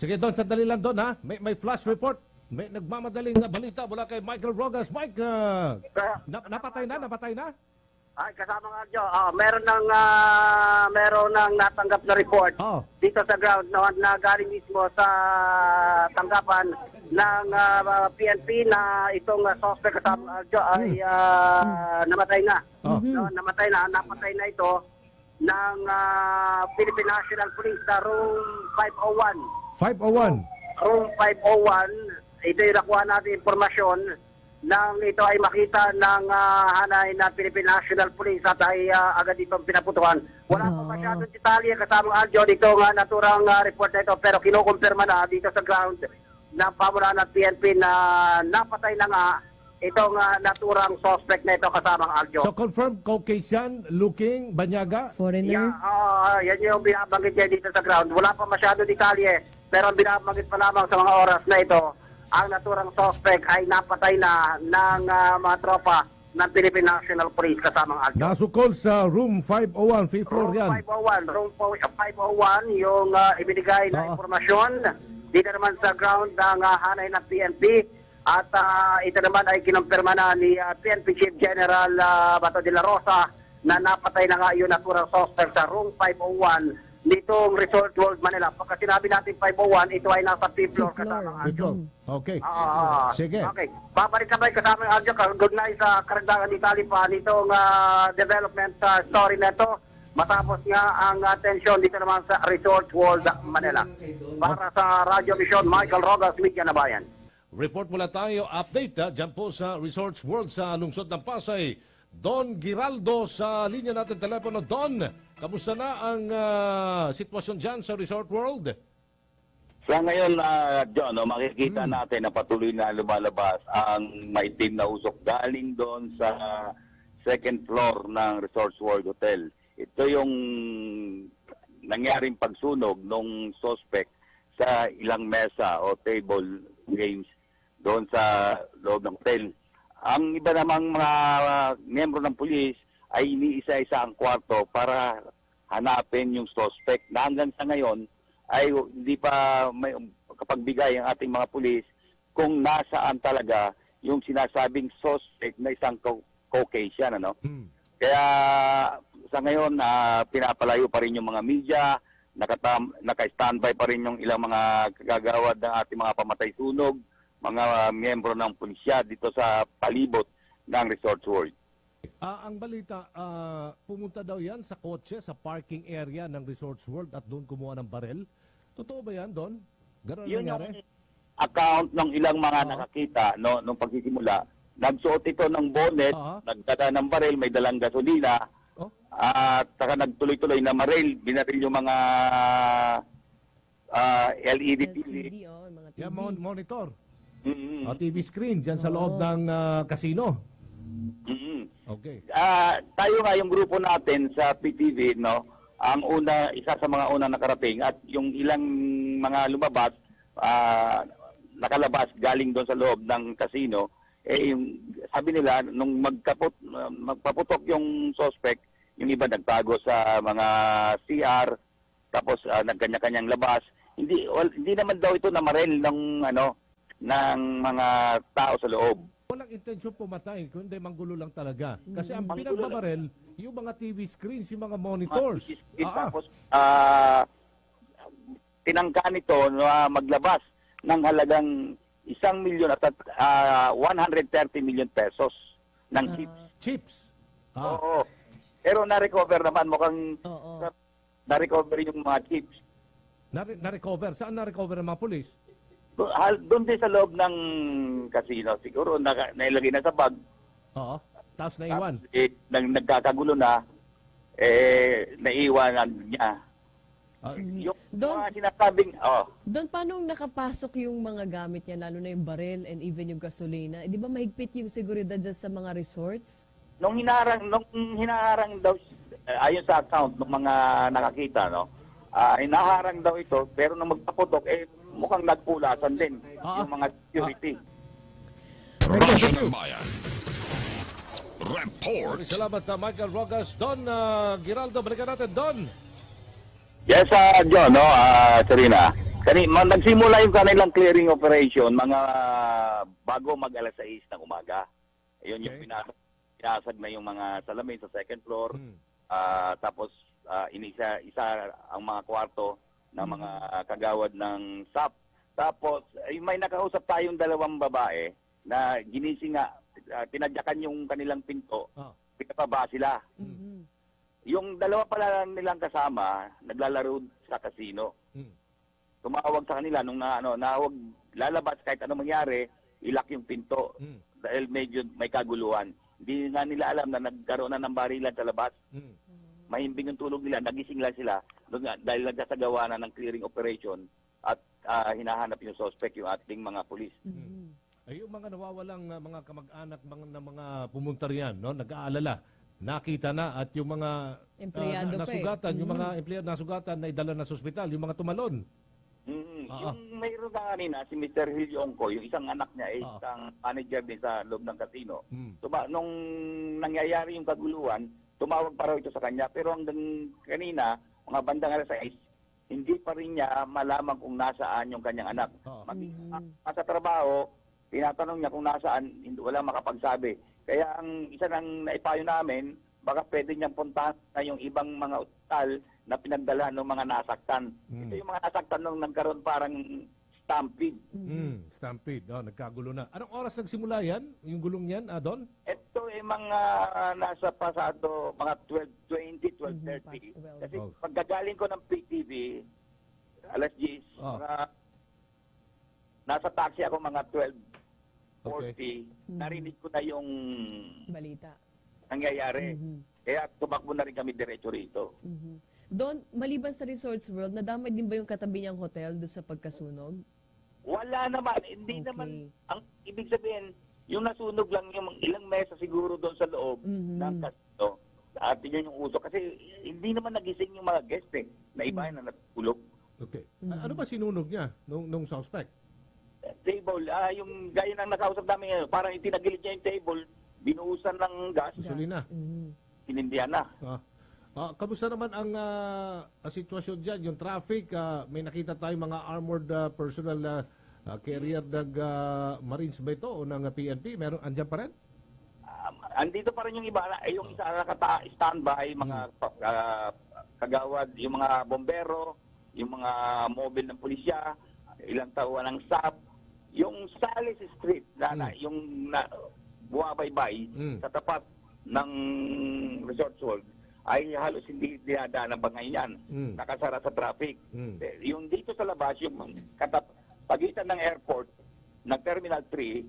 Sige, Don, sandali lang, Don, ha? May flash report. May nagmamadaling na balita mula kay Michael Rogas. Mike, napatay na? Ay, kasama nga Joe, meron ng natanggap na report dito sa ground na galing mismo sa tanggapan ng PNP na itong suspect kasama Joe ay namatay na. No, napatay na ito ng Philippine National Police sa room 501. Room 501, ito yung nakuha natin informasyon nang ito ay makita ng hanay na Philippine National Police at ay agad itong pinaputukan. Wala pa masyadong detalye kasama Aljo dito nga naturang report na ito pero kinukumpirma na dito sa ground na pamulaan ng PNP na napatay na nga itong naturang suspect na ito kasama Aljo. So confirmed Caucasian looking banyaga? Foreigner? Yan yung binabanggit niya dito sa ground. Wala pa masyadong detalye pero binabanggit pa lamang sa mga oras na ito. Ang naturang suspect ay napatay na ng mga tropa ng Philippine National Police kasamang Aljo. Nasukol sa room 501, fifth floor yan. Room 501, yung ibinigay na informasyon. Dito naman sa ground ng hanay ng PNP. At ito naman ay kinumpirma na ni PNP Chief General Bato de la Rosa na napatay na nga yung naturang suspect sa room 501 nitong Resort World Manila. Pagka sinabi natin 501, ito ay nasa 5th floor kasama ang Aljo. Okay. Sige. Okay. Babalik sabay kasama ang Aljo. Good night sa karagdagan ni Talipa nitong development story na ito. Matapos nga ang atensyon dito naman sa Resort World Manila. Para sa Radio Vision, Michael Rogas, Media na Bayan. Report mula tayo, update dyan po sa Resorts World sa lungsod ng Pasay. Don Giraldo sa linya natin telepono. Don, kamusta na ang sitwasyon dyan sa Resort World? Sa ngayon, John, makikita natin na patuloy na lumalabas ang maitim na usok galing doon sa second floor ng Resorts World Hotel. Ito yung nangyaring pagsunog ng suspect sa ilang mesa o table games doon sa loob ng hotel. Ang iba namang mga miyembro ng pulis ay iniisa-isa ang kwarto para hanapin yung suspect na hanggang sa ngayon ay hindi pa may kapagbigay ang ating mga pulis kung nasaan talaga yung sinasabing suspect na isang Caucasian. Kaya sa ngayon, pinapalayo pa rin yung mga media, naka-standby pa rin yung ilang mga kagagawad ng ating mga pamatay sunog, mga miyembro ng pulisya dito sa palibot ng Resort World. Ang balita, pumunta daw yan sa kotse, sa parking area ng Resorts World at doon kumuha ng barel. Totoo ba yan, Don? Gano'n Yun nangyari? yung account ng ilang mga nakakita nung pagsisimula. Nagsuot ito ng bonnet, nagdala ng barel, may dalang gasolina, at saka nagtuloy-tuloy na binaril yung mga LED TV. Yan, monitor. TV screen dyan sa loob ng casino. Okay. Tayo nga yung grupo natin sa PTV, ang isa sa mga unang nakarating at yung ilang mga lumabas, nakalabas galing doon sa loob ng casino, yung sabi nila nung magpaputok yung suspect, yung iba nagtago sa mga CR, tapos nagkanya-kanyang labas. Hindi naman daw ito namaril ng mga tao sa loob. Walang intensyon pumatay, kundi manggulo lang talaga. Kasi ang pinagbabarel, yung mga TV screens, yung mga monitors. Tapos, tinangka nito na maglabas ng halagang 1 milyon at 130 million pesos ng chips. Chips? Oo. Pero na-recover naman, mukhang na-recover yung mga chips. Na-recover? Saan na-recover ng mga polis? Doon din sa loob ng casino. Siguro nailagay na sa bag. Oo. Tapos naiwan. Nagkakagulo na, naiwanan niya. Yung mga sinasabing, Doon, paano nakapasok yung mga gamit niya, lalo na yung baril and even yung gasolina? Di ba mahigpit yung seguridad dyan sa mga resorts? Nung hinaharang daw, ayon sa account ng mga nakakita, hinaharang daw ito, pero nung magpaputok, mukhang nagpulasan din yung mga security. Radyo ng Bayan. Report. Salamat sa Michael Rogas. Don Giraldo, balikan natin, Don. Yes, John, Serena. Nagsimula yung kanilang clearing operation mga bago mag alas 6 ng umaga. Ayun yung pinasag na yung mga salamin sa second floor. Tapos isa ang mga kwarto ng mga kagawad ng SAP. Tapos may nakausap tayong dalawang babae na ginising nga, tinadyakan yung kanilang pinto. Pinababa sila. Yung dalawa pala nilang kasama, naglalaro sa casino. Tumawag sa kanila nung na huwag lalabas kahit ano mangyari, ilak yung pinto. Dahil medyo may kaguluhan. Hindi nga nila alam na nagkaroon na ng barilan sa labas. Mahimbing yung tulog nila, nagising lang sila dahil nagsasagawa na ng clearing operation at hinahanap yung suspect, yung ating mga pulis. Ay, yung mga nawawalang mga kamag-anak ng mga pumunta riyan, no? Nag-aalala, nakita na at yung mga Empleyado nasugatan, yung mga empleyado nasugatan na idala na sa ospital, yung mga tumalon. Yung mayroon na kanina, si Mr. Hilyongko, yung isang anak niya ay isang manager din sa loob ng casino. Nung nangyayari yung kaguluhan, tumawag pa raw ito sa kanya. Pero hanggang kanina, mga bandang alas 6, hindi pa rin niya malaman kung nasaan yung kanyang anak. Sa trabaho, tinatanong niya kung nasaan, wala makapagsabi. Kaya ang isa ng naipayo namin, baka pwede niyang puntahan na yung ibang mga ospital na pinagdala ng mga nasaktan. Ito yung mga nasaktan nung nagkaroon parang stampede. Stampede, nagkagulo na. Anong oras nagsimula yan? Yung gulong yan, Don? Ito ay mga nasa pasado, mga 12:20, 12:30. Kasi pagkagaling ko ng PTV, alas 10, nasa taxi ako mga 12:40, narinig ko na yung balita nangyayari. Kaya tumakbo na rin kami diretso rito. Don, maliban sa Resorts World, nadamay din ba yung katabi niyang hotel doon sa pagkasunog? Wala naman. Hindi naman. Ang ibig sabihin, yung nasunog lang yung ilang mesa siguro doon sa loob ng casino. At yun yung uso. Kasi hindi naman nagising yung mga guest na iba na natulog. Okay. Ano ba sinunog niya nung suspect? Table. Yung gaya ng nakausap namin ngayon, parang itinagilid niya yung table, binuhusan ng gas. Gasolina. Sinindihan na. Kamusta naman ang sitwasyon dyan? Yung traffic, may nakita tayong mga armored personal carrier ng Marines ba ito o ng PNP? Andyan pa rin? Andito pa rin yung iba. Yung isa standby, mga kagawad, yung mga bombero, yung mga mobile ng pulisya, ilang tauhan ng SAP, yung Salis Street, yung buwabaybay sa tapat ng Resort World, ay halos hindi dinadaan ng bangay yan. Nakasara sa traffic. Yung dito sa labas, yung pagitan ng airport, ng Terminal 3,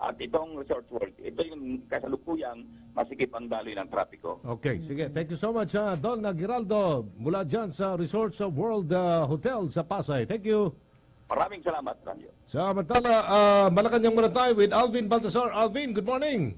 at itong Resort World, ito yung kasalukuyang masikip ang daloy ng trapiko. Okay, sige. Thank you so much, Don Giraldo, mula dyan sa Resorts World Hotel sa Pasay. Thank you. Maraming salamat, Ranjo. Samantala, Malacanang muna tayo with Alvin Baltasar. Alvin, good morning.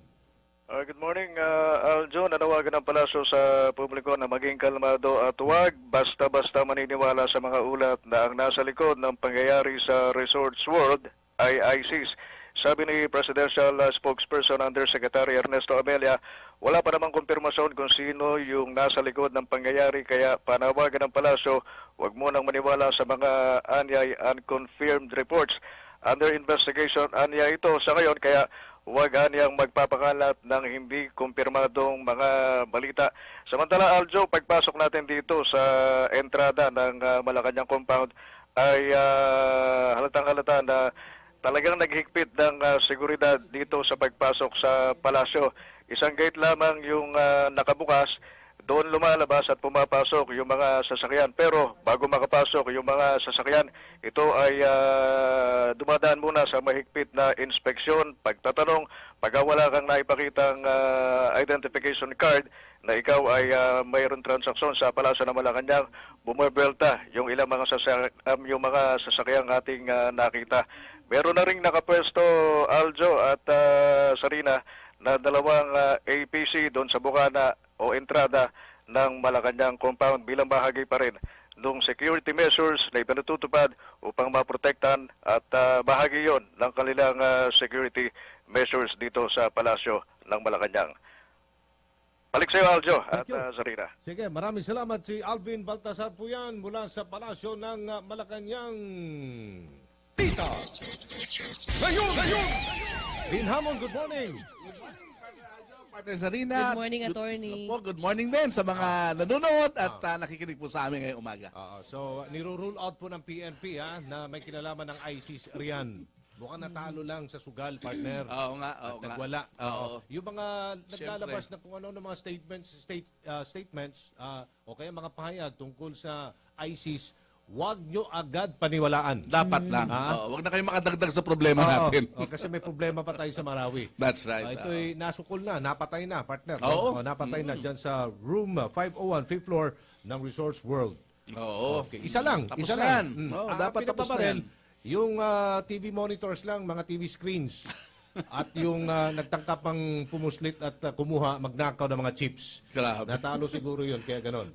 Good morning, Aljo. Nanawagan ng palasyo sa publiko na maging kalmado at huwag basta-basta maniniwala sa mga ulat na ang nasa likod ng pangyayari sa Resorts World ay ISIS. Sabi ni Presidential Spokesperson Undersecretary Ernesto Amelia, wala pa namang kumpirmasyon kung sino yung nasa likod ng pangyayari, kaya panawagan ng palasyo, huwag munang maniwala sa mga anyay unconfirmed reports. Under investigation anya ito sa ngayon, kaya huwag anyang magpapakalat ng hindi kumpirmadong mga balita. Samantala, Aljo, pagpasok natin dito sa entrada ng Malacanang compound ay halatang-halata na talagang naghigpit ng seguridad dito sa pagpasok sa palasyo. Isang gate lamang yung nakabukas. Doon lumalabas at pumapasok yung mga sasakyan. Pero bago makapasok yung mga sasakyan, ito ay dumadaan muna sa mahigpit na inspeksyon, pagtatanong, pag wala kang naipakitang identification card na ikaw ay mayroon transaksyon sa Palasyo ng Malacanang, bumabelta yung ilang mga sasakyang ating nakita. Meron na ring nakapwesto, Aljo at Sarina, na dalawang APC doon sa bukana o entrada ng Malacanang compound bilang bahagi pa rin ng security measures na ipinatutupad upang maprotektan at bahagi yon ng kanilang security measures dito sa Palasyo ng Malacanang. Balik sa iyo, Aljo at Thank you. Zarina. Sige, maraming salamat si Alvin Baltasar po yan mula sa Palasyo ng Malacanang. Tita! Vin Hamon, good morning! Partner Zarina. Good morning, attorney. Good morning din sa mga nanonood at nakikinig po sa amin ngayong umaga. So, niro-rule out po ng PNP na may kinalaman ng ISIS riyan. Mukhang natalo lang sa sugal, partner. Oo nga, oo At nga. nagwala. Oo. Yung mga naglalabas na kung ano ng mga statements o kaya mga pahayag tungkol sa ISIS, huwag nyo agad paniwalaan. Dapat lang. Huwag na kayo makadagdag sa problema natin. Kasi may problema pa tayo sa Marawi. That's right. Ito'y nasukol na, napatay na, partner. Oo. Napatay na dyan sa room 501, 5th floor ng Resorts World. Oo. Okay, isa lang. Tapos isa na lang. yan. Oo, dapat tapos na yan. Yung TV monitors lang, mga TV screens. At yung nagtangkapang pumuslit at kumuha, magnakaw ng mga chips. Grabe. Natalo siguro yun, kaya ganon.